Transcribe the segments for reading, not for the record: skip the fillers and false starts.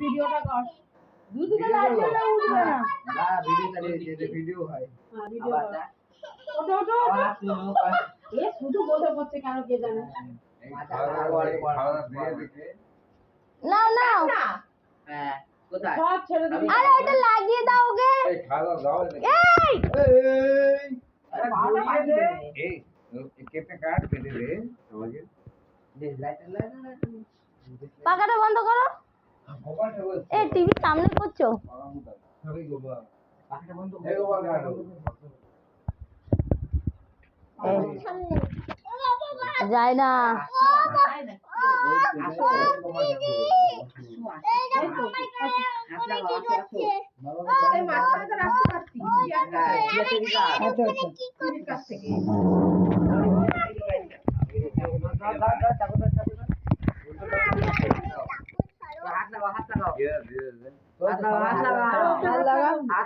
ভিডিওটা কর দুদিকে লাগিয়ে না উঠবে না না ভিডিওটা দিয়ে ভিডিও হয় হ্যাঁ ভিডিও ওটো ওটো এ শুধু বসে পড়ছে কেন কে জানে নাও নাও হ্যাঁ কোথায় সব ছেড়ে দিবি আরে এটা লাগিয়ে দাও ওকে এই খাওয়া দাও এই আরে বাবা দে এই কেটে কাট কেটে দে আমাকে দে লাইট পাখাটা বন্ধ করো মোবাইলটা বল এই টিভি সামনে করছো সরি গোবা পাখাটা বন্ধ এই গোবা গাড় যায় না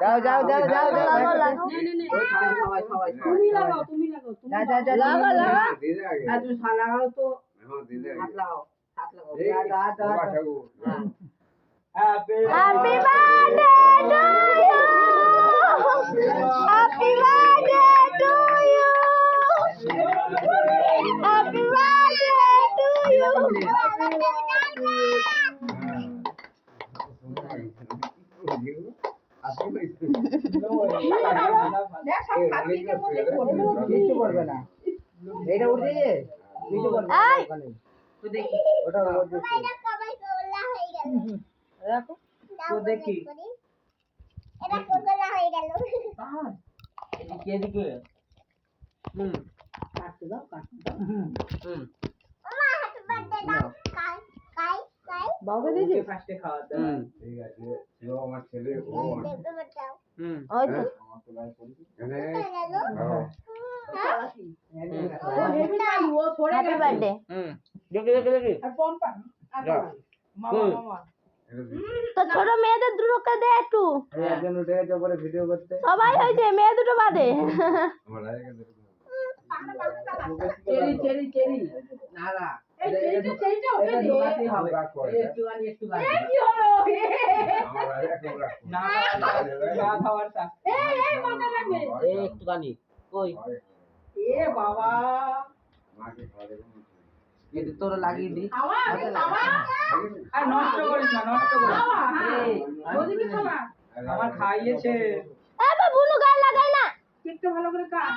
যাও যাও যাও যাও তুমি লাগাও তুমি লাগাও তুমি লাগা লাগা দিদে আগে তুমি সা লাগাও তো হ্যাঁ দিদে হাত আগে লাগাও হাত লাগাও এই গোবা ঠাকুর happy happy birthday to you happy birthday to you happy birthday to you কিছু করবে না এটা উঠে যে কিছু করবে না ওখানে তো দেখি ওটা দেখো তো দেখি এটা কোকোলা হয়ে গেল এদিকে এদিকে কাটতে দাও কাটতে দাও ওমা হ্যাপি বার্থডে দাও কাই কাই কাই বাবা দিদি ফার্স্টে খাওয়াতে ঠিক আছে ছিল আমার ছেলে ও দেখতে বাঁচাও ওই তো আমার তো ভাই পড়ি এনে ও হেভি চালু ও সরে হ্যাপি বার্থডে দেখি দেখি দেখি আর পম্পা মামা মামা তো ছোট মেয়েদের দুটোকে দে একটু একজন উঠে গেছে পরে ভিডিও করতে সবাই হয়েছে মেয়ে দুটো বাদে আমার আগে দেখো চেরি চেরি চেরি না না এই চেরিটা ওকে এটা দে ঢোকাতেই হবে রাখ করে একটু গানি একটু গানি কি হলো আমার আগে কেউ রাখ না না খাবারটা এই মজা লাগবে এই একটু গানি কই এ বাবা মাকে খাওয়া দেবো এটা তোর লাগিয়ে দি খাওয়া আগে খাওয়া আর নষ্ট করিস না নষ্ট করিস খাওয়া এই ওদিকে কি খাওয়া আমার খাইয়েছে এ বুনু গায়ে লাগাই না কেকটা ভালো করে কাট